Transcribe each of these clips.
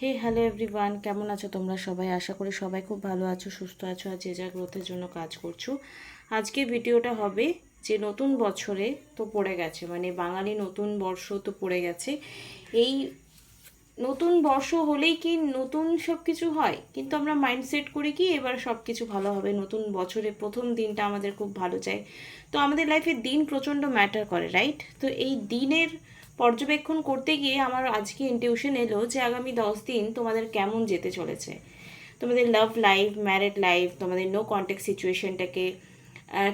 হে hello everyone, কেমন আছো তোমরা সবাই? আশা করি সবাই খুব ভালো আছো, সুস্থ আছো আর যে যা গ্রোথের জন্য কাজ করছো। আজকের ভিডিওটা হবে যে নতুন বছরে তো পড়ে গেছে, মানে বাঙালি নতুন বর্ষ তো পড়ে গেছে। এই নতুন বর্ষ হলেই কি নতুন সব কিছু হয়? কিন্তু আমরা মাইন্ডসেট করি কি এবার সব কিছু ভালো হবে, নতুন বছরে প্রথম দিনটা আমাদের খুব ভালো যায়। তো আমাদের লাইফে দিন প্রচণ্ড ম্যাটার করে, রাইট? তো এই দিনের পর্যবেক্ষণ করতে গিয়ে আমার আজকে ইনটিউশন এলো যে আগামী 10 দিন তোমাদের কেমন যেতে চলেছে। তোমাদের লাভ লাইফ, ম্যারেড লাইফ, তোমাদের নো কন্ট্যাক্ট সিচুয়েশনটাকে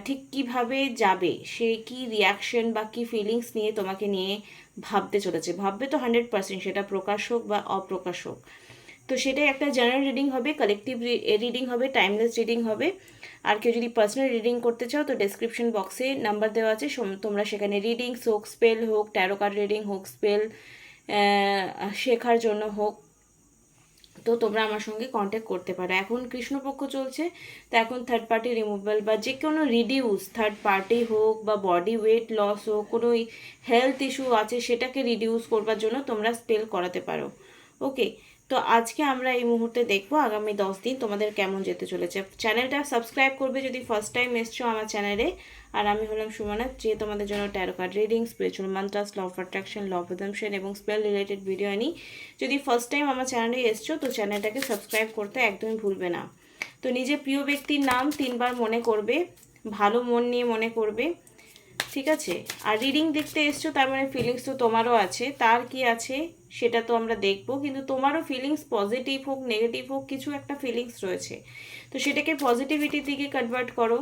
ঠিক কিভাবে যাবে, সে কি রিয়াকশন বা কি ফিলিংস নিয়ে তোমাকে নিয়ে ভাবতে চলেছে। ভাববে তো 100%, সেটা প্রকাশ হোক বা অপ্রকাশ হোক। তো সেটাই একটা জেনারেল রিডিং হবে, কালেকটিভ রিডিং হবে, টাইমলেস রিডিং হবে। আর কেউ যদি পার্সোনাল রিডিং করতে চাও তো ডেসক্রিপশন বক্সে নাম্বার দেওয়া আছে, তোমরা সেখানে রিডিংস হোক, স্পেল হোক, ট্যারো কার্ড রিডিং হোক, স্পেল শেখার জন্য হোক, তো তোমরা আমার সঙ্গে কন্ট্যাক্ট করতে পারো। এখন কৃষ্ণপক্ষ চলছে, তো এখন থার্ড পার্টি রিমুভাল বা যে কোনো রিডিউস, থার্ড পার্টি হোক বা বডি ওয়েট লস হোক, কোনো হেলথ ইস্যু আছে সেটাকে রিডিউস করবার জন্য তোমরা স্পেল করাতে পারো। ওকে, তো আজকে আমরা এই মুহূর্তে দেখবো আগামী 10 দিন তোমাদের কেমন যেতে চলেছে। চ্যানেলটা সাবস্ক্রাইব করবে যদি ফার্স্ট টাইম এসছো আমার চ্যানেলে। আর আমি হলাম সুমনা, যে তোমাদের জন্য tarot card reading, spiritual mantras, law of attraction, law of redemption এবং স্পেল রিলেটেড ভিডিও আনি। যদি ফার্স্ট টাইম আমার চ্যানেলে এসছো তো চ্যানেলটাকে সাবস্ক্রাইব করতে একদমই ভুলবে না। তো নিজের প্রিয় ব্যক্তির নাম 3বার মনে করবে, ভালো মন নিয়ে মনে করবে, ঠিক আছে? আর রিডিং দেখতে এসছো তার মানে ফিলিংস তো তোমারও আছে, তার কি আছে সেটা তো আমরা দেখবো, কিন্তু তোমারও ফিলিংস পজিটিভ হোক নেগেটিভ হোক কিছু একটা ফিলিংস রয়েছে, তো সেটাকে পজিটিভিটির দিকে কনভার্ট করো।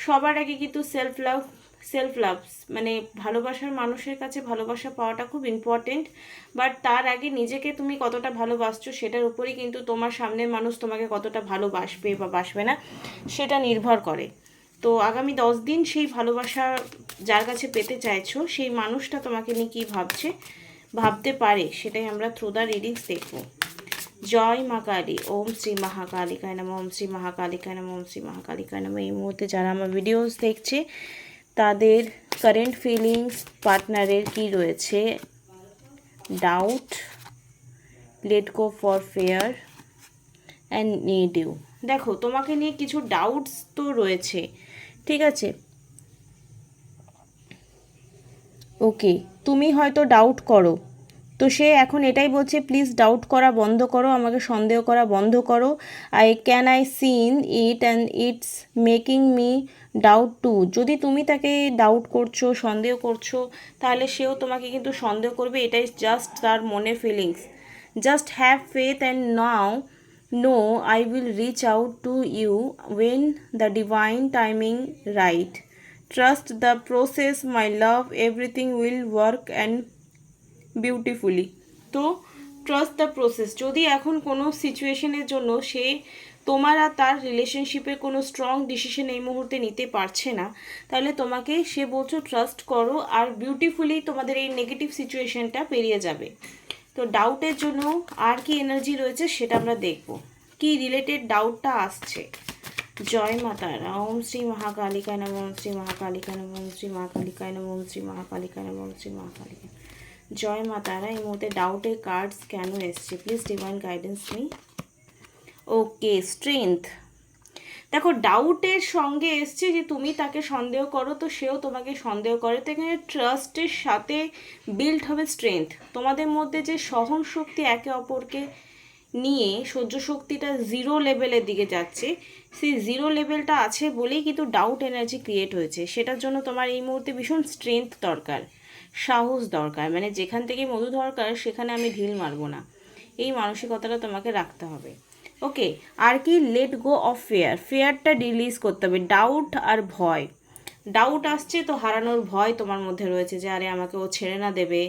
সবার আগে কিন্তু সেলফ লাভ মানে ভালোবাসার মানুষের কাছে ভালোবাসা পাওয়াটা খুব ইম্পর্টেন্ট। বাট তার আগে নিজেকে তুমি কতটা ভালোবাসছো সেটার উপরেই কিন্তু তোমার সামনের মানুষ তোমাকে কতটা ভালোবাসবে বা বাসবে না সেটা নির্ভর করে। তো আগামী 10 দিন সেই ভালোবাসা যার কাছে পেতে চাইছো সেই মানুষটা তোমাকে নিয়ে কী ভাবতে পারে সেটাই আমরা থ্রু দ্য রিডিংস দেখবো। জয় মা কালী, ওম শ্রী মহাকালিকায় নমঃ, ওম শ্রী মহাকালিকায় নমঃ, ওম শ্রী মহাকালিকায় নমঃ। এই মুহূর্তে যারা আমার ভিডিওস দেখছে তাদের কারেন্ট ফিলিংস পার্টনারের কি রয়েছে? Doubt, let go for fear and need you. দেখো তোমাকে নিয়ে কিছু ডাউটস তো রয়েছে, ঠিক আছে? ওকে, তুমি হয়তো ডাউট করো, তো সে এখন এটাই বলছে প্লিজ ডাউট করা বন্ধ করো, আমাকে সন্দেহ করা বন্ধ করো। I seen it and it's making me doubt too. যদি তুমি তাকে ডাউট করছো, সন্দেহ করছো, তাহলে সেও তোমাকে কিন্তু সন্দেহ করবে, এটাই জাস্ট তার মনে feelings. Just have faith and now know I will reach out to you when the divine timing right. Trust the process my love, everything will work and beautifully. তো ট্রাস্ট দ্য প্রসেস, যদি এখন কোনো সিচুয়েশনের জন্য সে তোমার আর তার রিলেশনশিপে কোনো স্ট্রং ডিসিশন এই মুহূর্তে নিতে পারছে না, তাহলে তোমাকে সে বলছো ট্রাস্ট করো আর বিউটিফুলি তোমাদের এই নেগেটিভ সিচুয়েশনটা পেরিয়ে যাবে। তো ডাউটের জন্য আর কি এনার্জি রয়েছে সেটা আমরা দেখব, কি রিলেটেড ডাউটটা আসছে। জয় মাতারা, ওম শ্রী মহাকালিকায় নমঃ, ওম শ্রী মহাকালিকায় নমঃ, ওম শ্রী মহাকালিকায় নমঃ, ওম শ্রী মহাকালিকায় নমঃ, ওম শ্রী মহাকালিকায়। জয় মাতারা, এই মুহূর্তে ডাউটের কার্ডস কেন এসছে? Please divine guidance me. Okay, strength. দেখো ডাউটের সঙ্গে এসছে যে তুমি তাকে সন্দেহ করো তো সেও তোমাকে সন্দেহ করে, তো এখানে ট্রাস্টের সাথে বিল্ড হবে স্ট্রেংথ। তোমাদের মধ্যে যে সহন শক্তি একে অপরকে নিয়ে সহ্য শক্তিটা জিরো লেভেলের দিকে যাচ্ছে, সেই জিরো লেভেলটা আছে বলেই কিন্তু ডাউট এনার্জি ক্রিয়েট হয়েছে। সেটার জন্য তোমার এই মুহূর্তে ভীষণ স্ট্রেংথ দরকার, সাহস দরকার, মানে যেখান থেকে মধু দরকার সেখানে আমি ঢিল মারবো না, এই মানসিকতাটা তোমাকে রাখতে হবে। ওকে, আর কি? লেট গো অফ ফেয়ারটা রিলিজ করতে হবে। ডাউট আর ভয়, ডাউট আসছে তো হারানোর ভয় তোমার মধ্যে রয়েছে যে আরে আমাকে ও ছেড়ে না দেবে,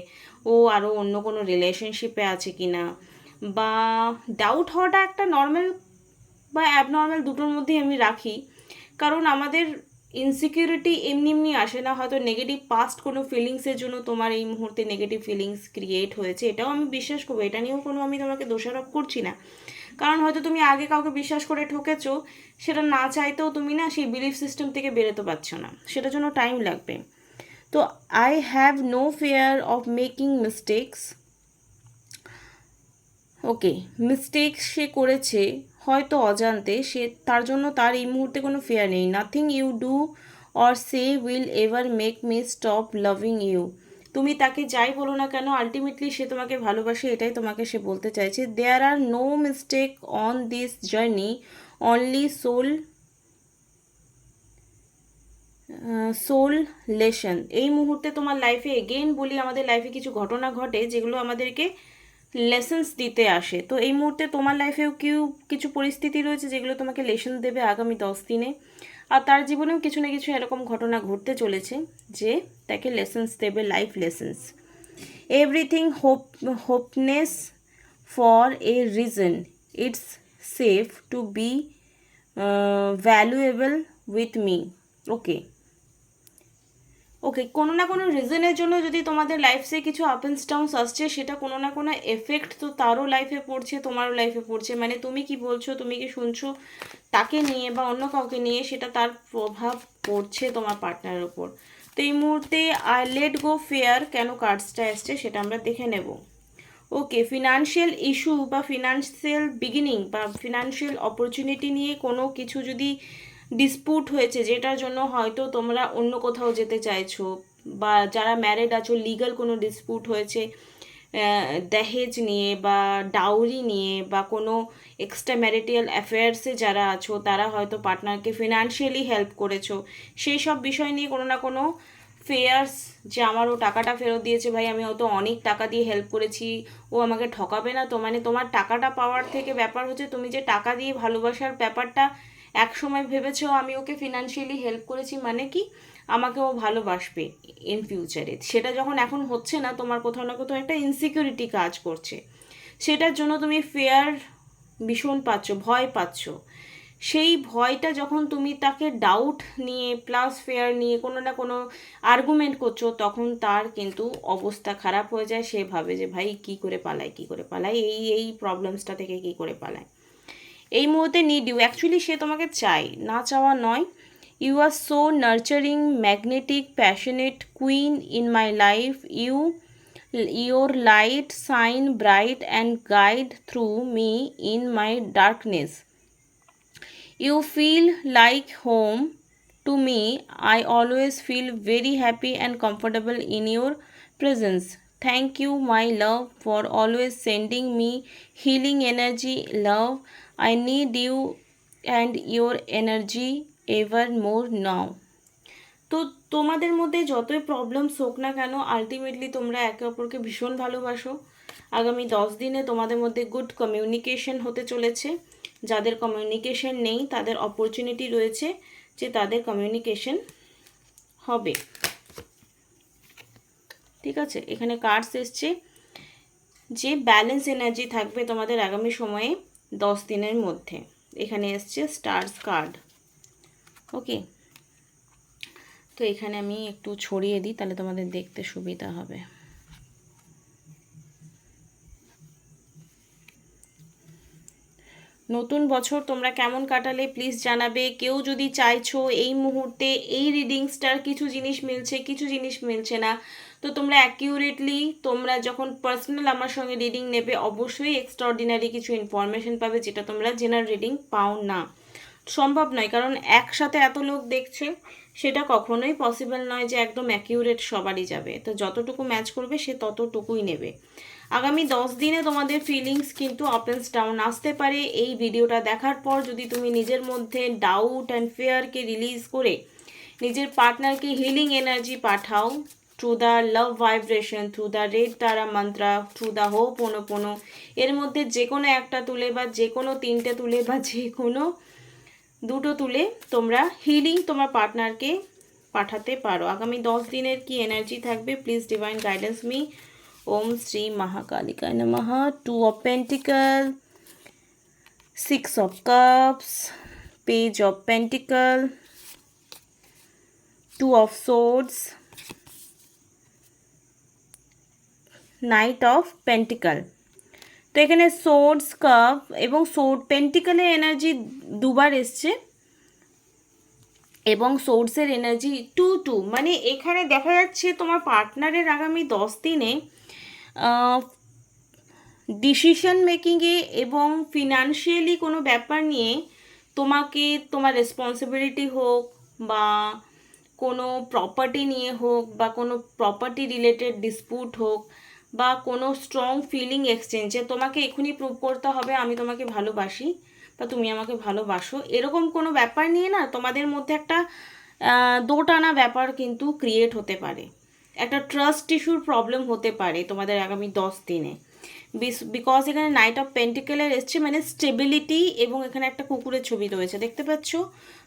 ও আরও অন্য কোনো রিলেশনশিপে আছে কি না, বা ডাউট হওয়াটা একটা নর্মাল বা অ্যাবনর্মাল দুটোর মধ্যেই আমি রাখি। কারণ আমাদের ইনসিকিউরিটি এমনি এমনি আসে না, হয়তো নেগেটিভ পাস্ট কোনো ফিলিংসের জন্য তোমার এই মুহূর্তে নেগেটিভ ফিলিংস ক্রিয়েট হয়েছে, এটাও আমি বিশ্বাস করবো, এটা নিয়েও কোনো আমি তোমাকে দোষারোপ করছি না। কারণ হয়তো তুমি আগে কাউকে বিশ্বাস করে ঠকেছো, সেটা না চাইতেও তুমি না সেই বিলিফ সিস্টেম থেকে বেরোতে পারছো না, সেটার জন্য টাইম লাগবে। তো I have no fear of making mistakes. Okay, mistake সে করেছে হয়তো অজান্তে, সে তার জন্য তার এই মুহূর্তে কোনো ফেয়ার নেই। Nothing you do or say will ever make me stop loving you. তুমি তাকে যাই বলো না কেন, আলটিমেটলি সে তোমাকে ভালোবাসে, এটাই তোমাকে সে বলতে চাইছে। There are no mistake on this journey, only soul lesson. এই মুহূর্তে তোমার লাইফে, এগেইন বলি, আমাদের লাইফে কিছু ঘটনা ঘটে যেগুলো আমাদেরকে লেসন্স দিতে আসে। তো এই মুহূর্তে তোমার লাইফেও কিছু পরিস্থিতি রয়েছে যেগুলো তোমাকে লেসন দেবে আগামী 10 দিনে। আর তার জীবনেও কিছু না কিছু এরকম ঘটনা ঘটতে চলেছে যে তাকে লেসন্স দেবে, life lessons. Everything happens for a reason, it's safe to be valuable with me. Okay, okay, কোনো না কোনো রিজনের জন্য যদি তোমাদের লাইফে কিছু আপ অ্যান্ড ডাউনস আসছে, সেটা কোনো না কোনো এফেক্ট তো তারও লাইফে পড়ছে, তোমারও লাইফে পড়ছে। মানে তুমি কি বলছো, তুমি কি শুনছো তাকে নিয়ে বা অন্য কাউকে নিয়ে, সেটা তার প্রভাব পড়ছে তোমার পার্টনারের ওপর। তো এই মুহূর্তে আই লেট গো ফেয়ার কেন কার্ডসটা এসছে সেটা আমরা দেখে নেব। ওকে, ফিনান্সিয়াল ইস্যু বা ফিনান্সিয়াল বিগিনিং বা ফিনান্সিয়াল অপরচুনিটি নিয়ে কোনো কিছু যদি ডিসপুট হয়েছে, যেটার জন্য হয়তো তোমরা অন্য কোথাও যেতে চাইছো, বা যারা ম্যারিড আছো লিগাল কোনো ডিসপুট হয়েছে দহেজ নিয়ে বা ডাউরি নিয়ে, বা কোনো এক্সট্রা ম্যারিটাল অ্যাফেয়ার্সে যারা আছো তারা হয়তো পার্টনারকে ফিনান্সিয়ালি হেল্প করেছো, সেই সব বিষয় নিয়ে কোনো না কোনো ফেয়ার্স, যে আমার ও টাকাটা ফেরত দিয়েছে, ভাই আমি ও তো অনেক টাকা দিয়ে হেল্প করেছি, ও আমাকে ঠকাবে না তো। মানে তোমার টাকাটা পাওয়ার থেকে ব্যাপার হচ্ছে তুমি যে টাকা দিয়ে ভালোবাসার ব্যাপারটা এক সময় ভেবেছো আমি ওকে ফিনান্সিয়ালি হেল্প করেছি মানে কি আমাকে ও ভালোবাসবে ইন ফিউচারে, সেটা যখন এখন হচ্ছে না, তোমার কোথাও না কোথাও একটা ইনসিকিউরিটি কাজ করছে, সেটার জন্য তুমি ফেয়ার ভীষণ পাচ্ছ, ভয় পাচ্ছ। সেই ভয়টা যখন তুমি তাকে ডাউট নিয়ে প্লাস ফেয়ার নিয়ে কোনো না কোনো আর্গুমেন্ট করছো, তখন তার কিন্তু অবস্থা খারাপ হয়ে যায়। সে ভাবে যে ভাই কী করে পালায়, কী করে পালায়, এই প্রবলেমসটা থেকে কী করে পালায়। এই মুহূর্তে নিড ইউ, অ্যাকচুয়ালি সে তোমাকে চাই, না চাওয়া নয়। You are so nurturing, magnetic, passionate queen in my life. Your light shine bright and guide through me in my darkness. You feel like home to me. I always feel very happy and comfortable in your presence. Thank you, my love, for always sending me healing energy. Love, I need you and your energy ever more now. তো তোমাদের মধ্যে যতই problems হোক না কেন, ultimately তোমরা একে অপরকে ভীষণ ভালোবাসো। আগামী 10 দিনে তোমাদের মধ্যে গুড কমিউনিকেশন হতে চলেছে। যাদের কমিউনিকেশন নেই তাদের অপরচুনিটি রয়েছে যে তাদের কমিউনিকেশন হবে। ঠিক আছে, এখানে কার্ডস এসছে যে ব্যালেন্স এনার্জি থাকবে তোমাদের আগামী সময়ে 10 দিনের মধ্যে। এখানে এসছে স্টার্স কার্ড। ওকে, তো এখানে আমি একটু ছড়িয়ে দিই, তাহলে তোমাদের দেখতে সুবিধা হবে। নতুন বছর তোমরা কেমন কাটালে প্লিজ জানাবে। কেউ যদি চাইছো এই মুহূর্তে এই রিডিংসটার কিছু জিনিস মিলছে, কিছু জিনিস মিলছে না, তো তোমরা অ্যাকিউরেটলি তোমরা যখন পার্সোনাল আমার সঙ্গে রিডিং নেবে অবশ্যই এক্সট্রাঅর্ডিনারি কিছু ইনফরমেশন পাবে, যেটা তোমরা জেনারেল রিডিং পাও না। সম্ভব নয়, কারণ একসাথে এত লোক দেখছে, সেটা কখনোই পসিবল নয় যে একদম অ্যাকিউরেট সবারই যাবে। তো যতটুকু ম্যাচ করবে সে ততটুকুই নেবে। আগামী 10 দিনে তোমাদের ফিলিংস কিন্তু আপ অ্যান্ড ডাউন আসতে পারে। এই ভিডিওটা দেখার পর যদি তুমি নিজের মধ্যে ডাউট অ্যান্ড ফেয়ারকে রিলিজ করে নিজের পার্টনারকে healing energy Pathao through the love vibration, through the red তারা মন্ত্রা, থ্রু দ্য হোপোনোপোনো, এর মধ্যে যে কোনো একটা তুলে বা যে কোনো 3টে তুলে বা যে কোনো 2টো তুলে তোমরা হিলিং তোমার পার্টনারকে পাঠাতে পারো। আগামী 10 দিনের কি এনার্জি থাকবে প্লিজ ডিভাইন গাইডেন্স মি। ওম শ্রী মহাকালিকায় নমঃ। 2 of Pentacle, 6 of Cups, Page of Pentacle, 2 of Swords, Knight of Pentacle। তো এখানে সোর্ডস, কাপ এবং সোর্ড, পেন্টিকালের এনার্জি দুবার এসছে এবং সোর্সের এনার্জি 2 মানে এখানে দেখা যাচ্ছে তোমার পার্টনারের আগামী 10 দিনে ডিসিশন মেকিংয়ে এবং ফিনান্সিয়ালি কোনো ব্যাপার নিয়ে তোমাকে তোমার রেসপন্সিবিলিটি হোক বা কোনো প্রপার্টি নিয়ে হোক বা কোনো প্রপার্টি রিলেটেড ডিসপুট হোক বা কোনো স্ট্রং ফিলিং এক্সচেঞ্জে তোমাকে এখনই প্রুভ করতে হবে আমি তোমাকে ভালোবাসি বা তুমি আমাকে ভালোবাসো, এরকম কোনো ব্যাপার নিয়ে না তোমাদের মধ্যে একটা দোটানা ব্যাপার কিন্তু ক্রিয়েট হতে পারে, একটা ট্রাস্ট ইস্যুর প্রবলেম হতে পারে তোমাদের আগামী 10 দিনে। বিকজ এখানে নাইট অফ পেন্টিকেলের এসছে, মানে স্টেবিলিটি, এবং এখানে একটা কুকুরের ছবি রয়েছে দেখতে পাচ্ছ।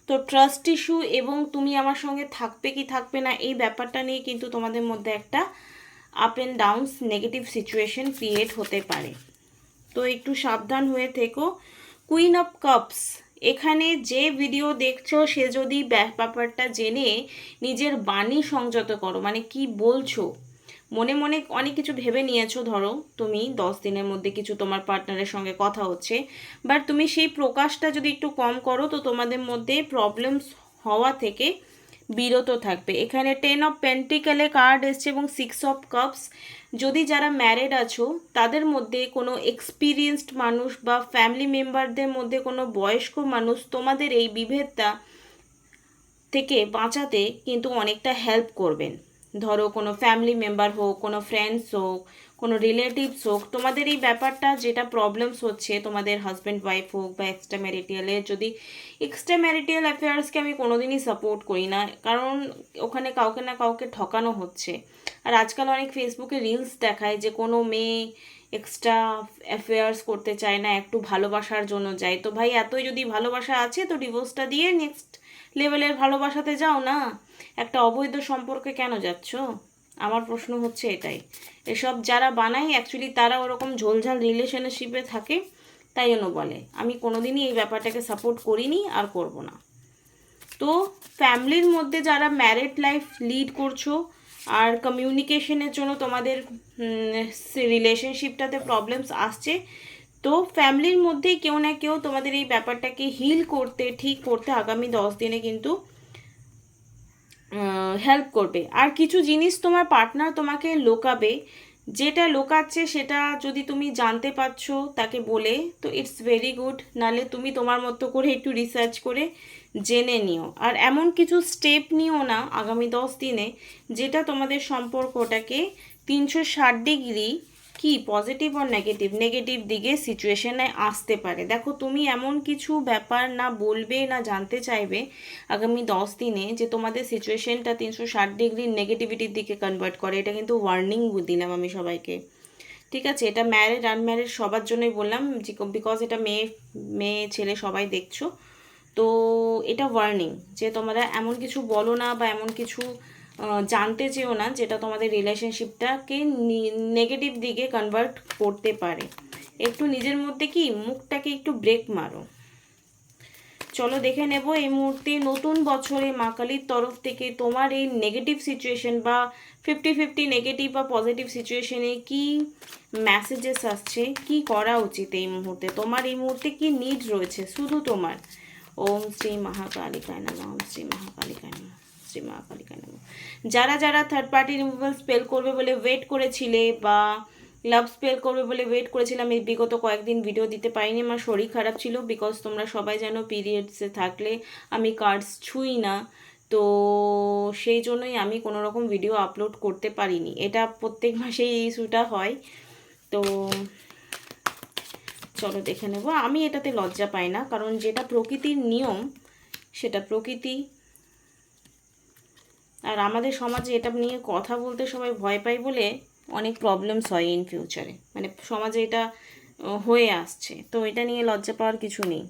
তো ট্রাস্ট ইস্যু এবং তুমি আমার সঙ্গে থাকবে কি থাকবে না এই ব্যাপারটা নিয়ে কিন্তু তোমাদের মধ্যে একটা up and downs negative situation create হতে পারে, তো একটু সাবধান হয়ে থেকো। কুইন অফ কাপস, এখানে যে ভিডিও দেখছো সে যদি ব্যাপারটা জেনে নিজের বাণী সংযত করো, মানে কি বলছো, মনে মনে অনেক কিছু ভেবে নিয়েছো, ধরো তুমি 10 দিনের মধ্যে কিছু তোমার পার্টনারের সঙ্গে কথা হচ্ছে, বাট তুমি সেই প্রকাশটা যদি একটু কম করো তো তোমাদের মধ্যে প্রবলেমস হওয়া থেকে বিরত থাকবে। এখানে 10 অফ পেন্টিকেলে কার্ড এসছে এবং 6 অফ কাপস, যদি যারা ম্যারিড আছো তাদের মধ্যে কোনো এক্সপিরিয়েন্সড মানুষ বা ফ্যামিলি মেম্বারদের মধ্যে কোনো বয়স্ক মানুষ তোমাদের এই বিভেদটা থেকে বাঁচাতে কিন্তু অনেকটা হেল্প করবেন। ধরো কোনো ফ্যামিলি মেম্বার হোক, কোনো ফ্রেন্ডস হোক, কোনো রিলেটিভস হোক, তোমাদের এই ব্যাপারটা যেটা প্রবলেমস হচ্ছে তোমাদের হাজব্যান্ড ওয়াইফ হোক বা এক্সট্রা ম্যারিটালে, যদি এক্সট্রা ম্যারিটাল অ্যাফেয়ার্সকে আমি কোনোদিনই সাপোর্ট করি না, কারণ ওখানে কাউকে না কাউকে ঠকানো হচ্ছে। আর আজকাল অনেক ফেসবুকে রিলস দেখায় যে কোনো মেয়ে এক্সট্রা অ্যাফেয়ার্স করতে চায় না, একটু ভালোবাসার জন্য যায়। তো ভাই এতই যদি ভালোবাসা আছে তো ডিভোর্সটা দিয়ে নেক্সট লেভেলের ভালোবাসাতে যাও না, একটা অবৈধ সম্পর্কে কেন যাচ্ছ? আমার প্রশ্ন হচ্ছে এটাই। এসব যারা বানায় অ্যাকচুয়ালি তারা ওরকম ঝোলঝাল রিলেশনশিপে থাকে, তাই জন্য বলে। আমি কোনোদিনই এই ব্যাপারটাকে সাপোর্ট করিনি আর করব না। তো ফ্যামিলির মধ্যে যারা ম্যারিড লাইফ লিড করছো আর কমিউনিকেশনের জন্য তোমাদের রিলেশনশিপটাতে প্রবলেমস আসছে, তো ফ্যামিলির মধ্যেই কেউ না কেউ তোমাদের এই ব্যাপারটাকে হিল করতে, ঠিক করতে আগামী 10 দিনে কিন্তু হেল্প করবে। আর কিছু জিনিস তোমার পার্টনার তোমাকে লোকাবে, যেটা লোকাচ্ছে সেটা যদি তুমি জানতে পারছো তাকে বলে তো ইটস ভেরি গুড, নালে তুমি তোমার মতো করে একটু রিসার্চ করে জেনে নিও। আর এমন কিছু স্টেপ নিও না আগামী 10 দিনে যেটা তোমাদের সম্পর্কটাকে 360 ডিগ্রি কি পজিটিভ আর নেগেটিভ দিকে সিচুয়েশনে আসতে পারে। দেখো তুমি এমন কিছু ব্যাপার না বলবে না জানতে চাইবে আগামী 10 দিনে যে তোমাদের সিচুয়েশনটা 360 ডিগ্রি নেগেটিভিটির দিকে কনভার্ট করে, এটা কিন্তু ওয়ার্নিং দিলাম আমি সবাইকে, ঠিক আছে? এটা ম্যারিড আনম্যারিড সবার জন্যই বললাম, বিকজ এটা মেয়ে মেয়ে ছেলে সবাই দেখছো। তো এটা ওয়ার্নিং যে তোমরা এমন কিছু বলো না বা এমন কিছু জানতে চেও না যেটা তোমাদের রিলেশনশিপটাকে নেগেটিভ দিকে কনভার্ট করতে পারে। একটু নিজের মধ্যে কি মুখটাকে একটু ব্রেক মারো। চলো দেখে নেব এই মুহূর্তে নতুন বছরে মা কালীর তরফ থেকে তোমার এই নেগেটিভ সিচুয়েশন বা 50-50 নেগেটিভ বা পজিটিভ সিচুয়েশনে কি মেসেজেস আসছে, কি করা উচিত এই মুহূর্তে, তোমার এই মুহূর্তে কি নিড রয়েছে শুধু তোমার। ওম শ্রী মহাকালিকায় নমঃ, ওম শ্রী মহাকালিকায় নমঃ, শ্রী মহাকালিকায় নমঃ। যারা যারা থার্ড পার্টি রিমুভাল স্পেল করবে বলে ওয়েট করেছিলে বা লাভ স্পেল করবে বলে ওয়েট করেছিলাম, এই বিগত কয়েকদিন ভিডিও দিতে পারিনি, আমার শরীর খারাপ ছিল, বিকজ তোমরা সবাই জানো পিরিয়ডসে থাকলে আমি কার্ডস ছুঁই না, তো সেই জন্যই আমি কোনো রকম ভিডিও আপলোড করতে পারিনি। এটা প্রত্যেক মাসেই এই ইস্যুটা হয়। তো চলো দেখে নেব। আমি এটাতে লজ্জা পাই না, কারণ যেটা প্রকৃতির নিয়ম সেটা প্রকৃতি। আর আমাদের সমাজে এটা নিয়ে কথা বলতে সবাই ভয় পায় বলে অনেক প্রবলেমস হয় ইন ফিউচারে, মানে সমাজে এটা হয়ে আসছে, তো এটা নিয়ে লজ্জা পাওয়ার কিছু নেই।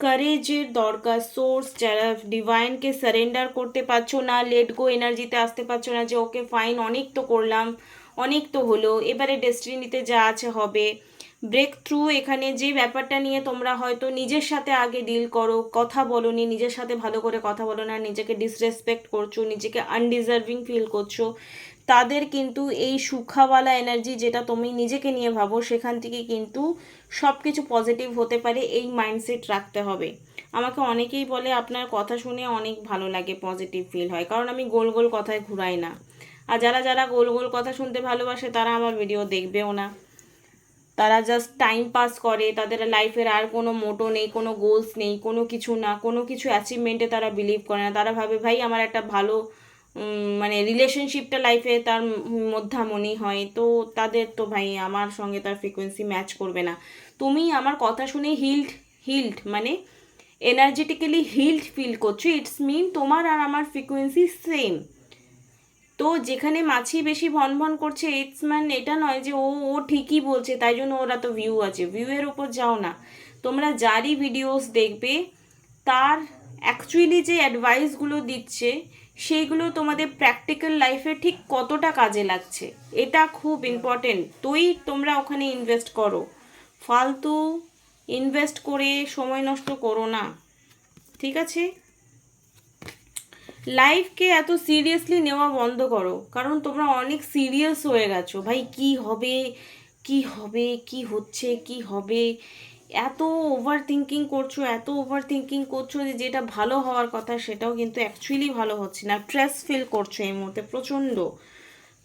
কারেজের দরকার, সোর্স, যারা ডিভাইনকে সারেন্ডার করতে পারছো না, লেট গো এনার্জিতে আসতে পারছো না যে ওকে ফাইন অনেক তো করলাম, অনেক তো হলো, এবারে ডেস্টিনিতে যা আছে হবে। ব্রেক থ্রু, এখানে যে ব্যাপারটা নিয়ে তোমরা হয়তো নিজের সাথে আগে ডিল করো, কথা বলো নি, নিজের সাথে ভালো করে কথা বলো না, নিজেকে ডিসরেসপেক্ট করছো, নিজেকে আনডিজার্ভিং ফিল করছো, তাদের কিন্তু এই সুখাওয়ালা এনার্জি যেটা তুমি নিজেকে নিয়ে ভাবো সেখান থেকে কিন্তু সব কিছু পজিটিভ হতে পারে, এই মাইন্ডসেট রাখতে হবে। আমাকে অনেকেই বলে আপনার কথা শুনে অনেক ভালো লাগে, পজিটিভ ফিল হয়, কারণ আমি গোল গোল কথায় ঘুরাই না। আর যারা যারা গোল গোল কথা শুনতে ভালোবাসে তারা আমার ভিডিও দেখবেও না। তারা জাস্ট টাইম পাস করে, তাদের লাইফের আর কোনো মোটো নেই, কোনো গোলস নেই, কোনো কিছু না, কোনো কিছু অ্যাচিভমেন্টে তারা বিলিভ করে না। তারা ভাবে ভাই আমার একটা ভালো মানে রিলেশনশিপটা লাইফে তার মধ্যামণি হয়, তো তাদের তো ভাই আমার সঙ্গে তার ফ্রিকোয়েন্সি ম্যাচ করবে না। তুমি আমার কথা শুনে হিল্ড মানে এনার্জেটিক্যালি হিল্ড ফিল করছো, ইটস মিন তোমার আর আমার ফ্রিকোয়েন্সি সেম। তো যেখানে মাছি বেশি ভন ভন করছে, ইটস ম্যান এটা নয় যে ও ও ঠিকই বলছে তাই জন্য ওরা তো ভিউ আছে, ভিউয়ের ওপর যাও না। তোমরা যারই ভিডিওস দেখবে তার অ্যাকচুয়ালি যে অ্যাডভাইসগুলো দিচ্ছে সেইগুলো তোমাদের প্র্যাকটিক্যাল লাইফে ঠিক কতটা কাজে লাগছে এটা খুব ইম্পর্টেন্ট। তোমরা ওখানে ইনভেস্ট করো, ফালতু ইনভেস্ট করে সময় নষ্ট করো না, ঠিক আছে? লাইফকে এত সিরিয়াসলি নেওয়া বন্ধ করো, কারণ তোমরা অনেক সিরিয়াস হয়ে গেছো ভাই। কি হবে কি হবে কি হচ্ছে কি হবে, এত ওভার থিঙ্কিং করছো, এত ওভার থিঙ্কিং করছো যে যেটা ভালো হওয়ার কথা সেটাও কিন্তু অ্যাকচুয়ালি ভালো হচ্ছে না। স্ট্রেস ফিল করছো এই মুহূর্তে প্রচণ্ড।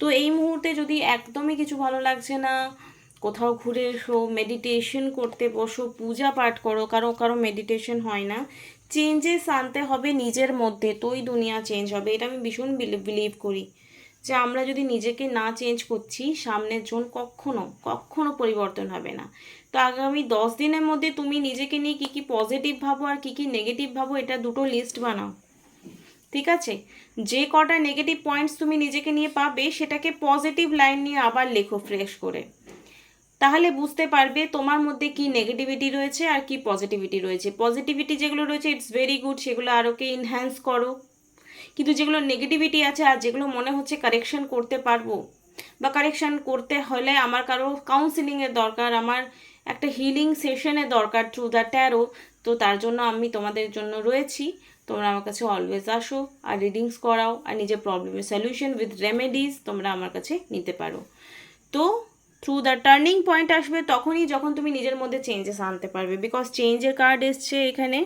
তো এই মুহূর্তে যদি একদমই কিছু ভালো লাগছে না, কোথাও ঘুরে এসো, মেডিটেশন করতে বসো, পূজা পাঠ করো। কারো কারো মেডিটেশন হয় না। চেঞ্জেস আনতে হবে নিজের মধ্যে, তোই দুনিয়া চেঞ্জ হবে, এটা আমি ভীষণ বিলিভ করি। যে আমরা যদি নিজেকে না চেঞ্জ করছি, সামনের জন কখনো কখনো পরিবর্তন হবে না। তো আগামী 10 দিনের মধ্যে তুমি নিজেকে নিয়ে কী কী পজিটিভ ভাবো আর কী কী নেগেটিভ ভাবো এটা দুটো লিস্ট বানাও, ঠিক আছে? যে কটা নেগেটিভ পয়েন্টস তুমি নিজেকে নিয়ে পাবে সেটাকে পজিটিভ লাইন নিয়ে আবার লেখো ফ্রেশ করে। তাহলে বুঝতে পারবে তোমার মধ্যে কি নেগেটিভিটি রয়েছে আর কি পজিটিভিটি রয়েছে। পজিটিভিটি যেগুলো রয়েছে ইটস ভেরি গুড, সেগুলো আরোকে ইনহ্যান্স করো। কিন্তু যেগুলো নেগেটিভিটি আছে আর যেগুলো মনে হচ্ছে কারেকশন করতে পারবো বা কারেকশন করতে হলে আমার কারো কাউন্সিলিংয়ের দরকার, আমার একটা হিলিং সেশনের দরকার থ্রু দ্য ট্যারো, তো তার জন্য আমি তোমাদের জন্য রয়েছি। তোমরা আমার কাছে অলওয়েজ আসো আর রিডিংস করাও, আর নিজের প্রবলেমের সলিউশন উইথ রেমেডিস তোমরা আমার কাছে নিতে পারো। তো থ্রু দ্য টার্নিং পয়েন্ট আসবে তখনই যখন তুমি নিজের মধ্যে চেঞ্জেস আনতে পারবে, বিকজ চেঞ্জের কার্ড এসছে এখানে।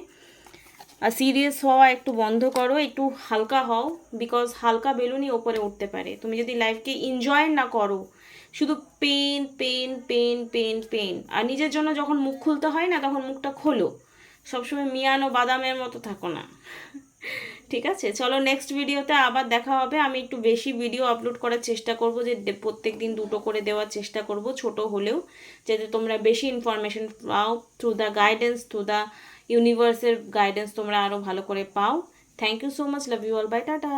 আর সিরিয়াস হওয়া একটু বন্ধ করো, একটু হালকা হও, বিকজ হালকা বেলুনই ওপরে উঠতে পারে। তুমি যদি লাইফকে এনজয় না করো, শুধু pain pain pain pain pain, আর নিজের জন্য যখন মুখ খুলতে হয় না তখন মুখটা খোলো, সবসময় মিয়ানো বাদামের মতো থাকো না, ঠিক আছে? চলো নেক্সট ভিডিওতে আবার দেখা হবে। আমি একটু বেশি ভিডিও আপলোড করার চেষ্টা করব, যে প্রত্যেক দিন 2টো করে দেওয়ার চেষ্টা করব, ছোট হলেও, যাতে তোমরা বেশি ইনফরমেশন পাও through the guidance, through the ইউনিভার্সের গাইডেন্স তোমরা আরও ভালো করে পাও। Thank you so much, love you all, bye, tata.